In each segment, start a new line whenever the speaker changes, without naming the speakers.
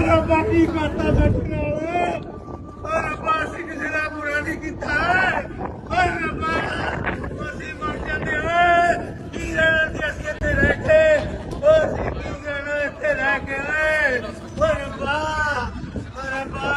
ਰੱਬਾ ਕੀ ਕਰਤਾ ਸਾਡੇ ਨਾਲ। ਓ ਰੱਬਾ ਅਸੀਂ ਕਿਸੇ ਦਾ ਬੁਰਾ ਨਹੀਂ ਕੀਤਾ। ਓ ਰੱਬਾ ਅਸੀਂ ਮਰ ਜਾਂਦੇ ਓਏ। ਕੀ ਰਹਿਣਾ ਸੀ ਅਸੀਂ ਇੱਥੇ ਰਹਿ ਕੇ। ਓ ਅਸੀਂ ਕੀ ਰਹਿਣਾ ਇੱਥੇ ਰਹਿ ਕੇ ਓਏ। ਓ ਰੱਬਾ ਓ ਰੱਬਾ।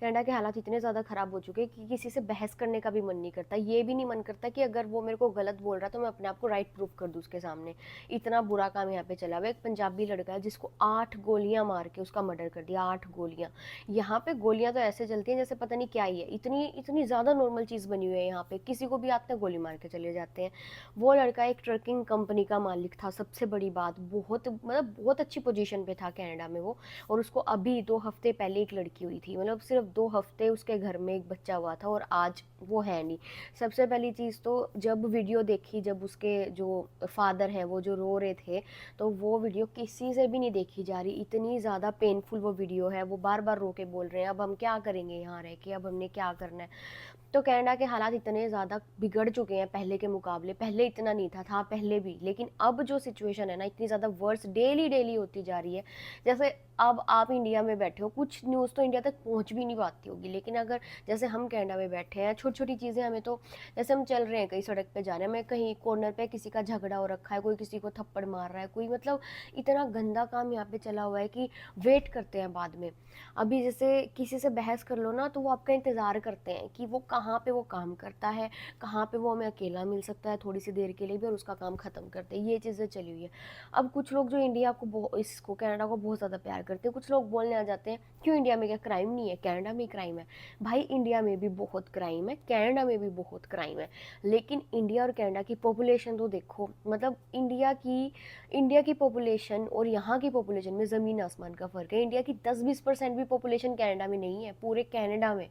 कनाडा के हालात इतने ज़्यादा ख़राब हो चुके हैं कि किसी से बहस करने का भी मन नहीं करता, ये भी नहीं मन करता कि अगर वो मेरे को गलत बोल रहा है तो मैं अपने आप को राइट प्रूफ कर दूँ उसके सामने। इतना बुरा काम यहाँ पे चला हुआ है। एक पंजाबी लड़का है जिसको 8 गोलियाँ मार के उसका मर्डर कर दिया, 8 गोलियाँ। यहाँ पे गोलियाँ तो ऐसे चलती हैं जैसे पता नहीं क्या ही है, इतनी इतनी ज़्यादा नॉर्मल चीज़ बनी हुई है यहाँ पे, किसी को भी आते हैं गोली मार के चले जाते हैं। वो लड़का एक ट्रकिंग कंपनी का मालिक था, सबसे बड़ी बात, बहुत मतलब बहुत अच्छी पोजीशन पे था कनाडा में वो। और उसको अभी 2 हफ्ते पहले एक लड़की हुई थी, मतलब सिर्फ 2 हफ्ते उसके घर में एक बच्चा हुआ था और आज वो है नहीं। सबसे पहली चीज़ तो जब वीडियो देखी, जब उसके जो फादर हैं वो जो रो रहे थे, तो वो वीडियो किसी से भी नहीं देखी जा रही, इतनी ज़्यादा पेनफुल वो वीडियो है। वो बार बार रो के बोल रहे हैं अब हम क्या करेंगे यहाँ रह के, अब हमने क्या करना है। तो कनाडा के हालात इतने ज़्यादा बिगड़ चुके हैं पहले के मुकाबले, पहले इतना नहीं था पहले भी, लेकिन अब जो सिचुएशन है ना इतनी ज़्यादा वर्स डेली डेली होती जा रही है। जैसे अब आप इंडिया में बैठे हो, कुछ न्यूज़ तो इंडिया तक पहुंच भी नहीं पाती होगी, लेकिन अगर जैसे हम कनाडा में बैठे हैं, छोटी छोटी चीज़ें हमें तो, जैसे हम चल रहे हैं कहीं सड़क पे जा रहे हैं, मैं कहीं कॉर्नर पे किसी का झगड़ा हो रखा है, कोई किसी को थप्पड़ मार रहा है, कोई मतलब इतना गंदा काम यहाँ पे चला हुआ है कि वेट करते हैं बाद में। अभी जैसे किसी से बहस कर लो ना तो वो आपका इंतज़ार करते हैं कि वो कहाँ पे वो काम करता है, कहाँ पे वो हमें अकेला मिल सकता है थोड़ी सी देर के लिए भी और उसका काम ख़त्म करते हैं। ये चीज़ें चली हुई है। अब कुछ लोग जो इंडिया को इसको कनाडा को बहुत ज़्यादा प्यार करते हैं, कुछ लोग बोलने आ जाते हैं क्यों इंडिया में क्या क्राइम नहीं है, कनाडा में क्राइम है। भाई इंडिया में भी बहुत क्राइम है, कनाडा में भी बहुत क्राइम है, लेकिन इंडिया और कनाडा की पॉपुलेशन तो देखो, मतलब इंडिया की पॉपुलेशन और यहाँ की पॉपुलेशन में ज़मीन आसमान का फ़र्क है। इंडिया की 10-20% भी पॉपुलेशन कनाडा में नहीं है, पूरे कनाडा में।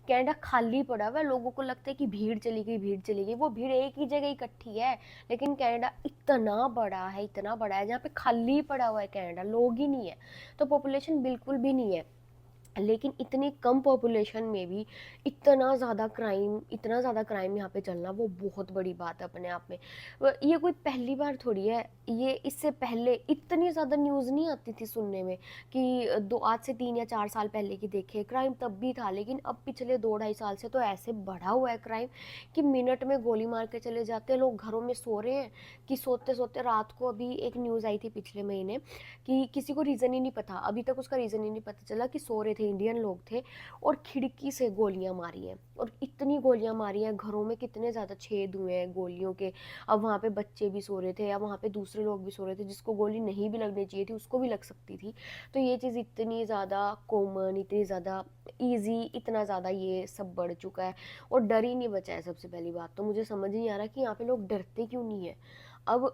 कनाडा खाली पड़ा हुआ है, लोगों को लगता है कि भीड़ चली गई, भीड़ चली गई, वो भीड़ एक ही जगह इकट्ठी है। लेकिन कनाडा इतना बड़ा है, इतना बड़ा है, जहाँ पे खाली पड़ा हुआ है कनाडा, लोग ही नहीं है, तो पॉपुलेशन बिल्कुल भी नहीं है। लेकिन इतनी कम पॉपुलेशन में भी इतना ज़्यादा क्राइम यहाँ पे चलना वो बहुत बड़ी बात है अपने आप में। ये कोई पहली बार थोड़ी है, ये इससे पहले इतनी ज़्यादा न्यूज़ नहीं आती थी सुनने में कि आज से 3 या 4 साल पहले की देखे क्राइम तब भी था, लेकिन अब पिछले 2-2.5 साल से तो ऐसे बढ़ा हुआ है क्राइम कि मिनट में गोली मार के चले जाते हैं। लोग घरों में सो रहे हैं कि सोते सोते रात को, अभी एक न्यूज़ आई थी पिछले महीने कि किसी को रीज़न ही नहीं पता, अभी तक उसका रीज़न ही नहीं पता चला कि सो रहे थे, इंडियन लोग थे और खिड़की से गोलियां मारी हैं, और इतनी गोलियां मारी हैं, घरों में कितने ज़्यादा छेद हुए हैं गोलियों के। अब वहाँ पे बच्चे भी सो रहे थे या वहाँ पे दूसरे लोग भी सो रहे थे, जिसको गोली नहीं भी लगनी चाहिए थी उसको भी लग सकती थी। तो ये चीज़ इतनी ज़्यादा कॉमन, इतनी ज़्यादा ईजी, इतना ज़्यादा ये सब बढ़ चुका है और डर ही नहीं बचा है। सबसे पहली बात तो मुझे समझ नहीं आ रहा कि यहाँ पे लोग डरते क्यों नहीं है। अब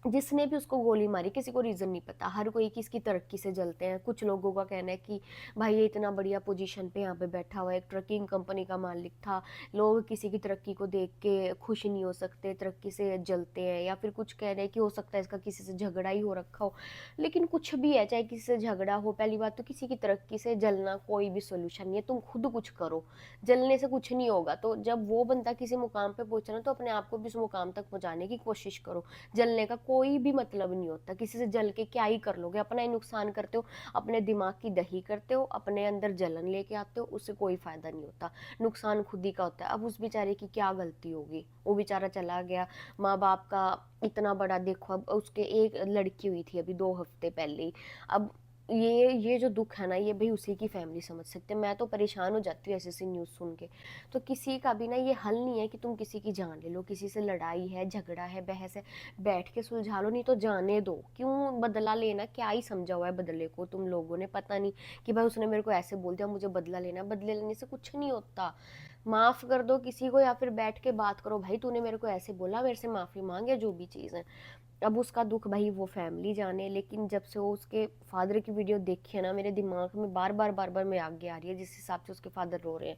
जिसने भी उसको गोली मारी किसी को रीज़न नहीं पता, हर कोई किसकी तरक्की से जलते हैं। कुछ लोगों का कहना है कि भाई ये इतना बढ़िया पोजीशन पे यहाँ पे बैठा हुआ है, एक ट्रकिंग कंपनी का मालिक था, लोग किसी की तरक्की को देख के खुश नहीं हो सकते, तरक्की से जलते हैं। या फिर कुछ कह रहे हैं कि हो सकता है इसका किसी से झगड़ा ही हो रखा हो। लेकिन कुछ भी है, चाहे किसी से झगड़ा हो, पहली बात तो किसी की तरक्की से जलना कोई भी सोल्यूशन नहीं है। तुम खुद कुछ करो, जलने से कुछ नहीं होगा। तो जब वो बंदा किसी मुकाम पे पहुंचा तो अपने आप को भी उस मुकाम तक पहुंचाने की कोशिश करो। जलने का कोई भी मतलब नहीं होता, किसी से जल के क्या ही कर लोगे, अपना ही नुकसान करते हो, अपने दिमाग की दही करते हो, अपने अंदर जलन लेके आते हो, उससे कोई फायदा नहीं होता, नुकसान खुद ही का होता है। अब उस बेचारे की क्या गलती होगी, वो बेचारा चला गया, माँ बाप का इतना बड़ा देखो, अब उसके एक लड़की हुई थी अभी 2 हफ्ते पहले। अब ये जो दुख है ना, ये भाई उसी की फैमिली समझ सकते हैं। मैं तो परेशान हो जाती हूँ ऐसे ऐसी न्यूज़ सुन के। तो किसी का भी ना ये हल नहीं है कि तुम किसी की जान ले लो, किसी से लड़ाई है, झगड़ा है, बहस है, बैठ के सुलझा लो, नहीं तो जाने दो। क्यों बदला लेना, क्या ही समझा हुआ है बदले को तुम लोगों ने, पता नहीं कि भाई उसने मेरे को ऐसे बोल दिया मुझे बदला लेना। बदले लेने से कुछ नहीं होता, माफ़ कर दो किसी को या फिर बैठ के बात करो, भाई तूने मेरे को ऐसे बोला, मेरे से माफ़ी मांग, या जो भी चीज़ है। अब उसका दुख भाई वो फैमिली जाने, लेकिन जब से वो उसके फादर की वीडियो देखी है ना, मेरे दिमाग में बार बार में आगे आ रही है जिस हिसाब से उसके फादर रो रहे हैं।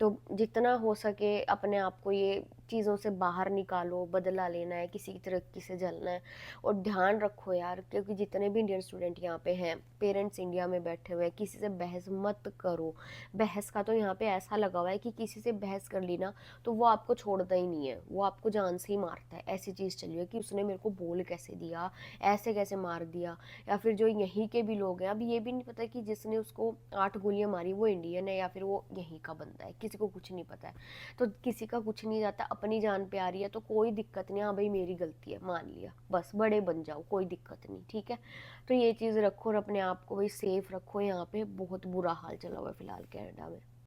तो जितना हो सके अपने आप को ये चीज़ों से बाहर निकालो, बदला लेना है, किसी तरीके से जलना है। और ध्यान रखो यार, क्योंकि जितने भी इंडियन स्टूडेंट यहाँ पे हैं, पेरेंट्स इंडिया में बैठे हुए हैं, किसी से बहस मत करो। बहस का तो यहाँ पे ऐसा लगा हुआ है कि किसी से बहस कर ली ना तो वो आपको छोड़ता ही नहीं है, वो आपको जान से ही मारता है। ऐसी चीज़ चली है कि उसने मेरे को बोल कैसे दिया, ऐसे कैसे मार दिया। या फिर जो यहीं के भी लोग हैं, अभी ये भी नहीं पता कि जिसने उसको 8 गोलियां मारी वो इंडियन है या फिर वो यहीं का बंदा है, किसी को कुछ नहीं पता है। तो किसी का कुछ नहीं जाता, अपनी जान पे आ रही है तो कोई दिक्कत नहीं, हाँ भाई मेरी गलती है मान लिया, बस बड़े बन जाओ, कोई दिक्कत नहीं, ठीक है। तो ये चीज़ रखो और अपने आप को भाई सेफ रखो। यहाँ पे बहुत बुरा हाल चला हुआ है फिलहाल कनाडा में।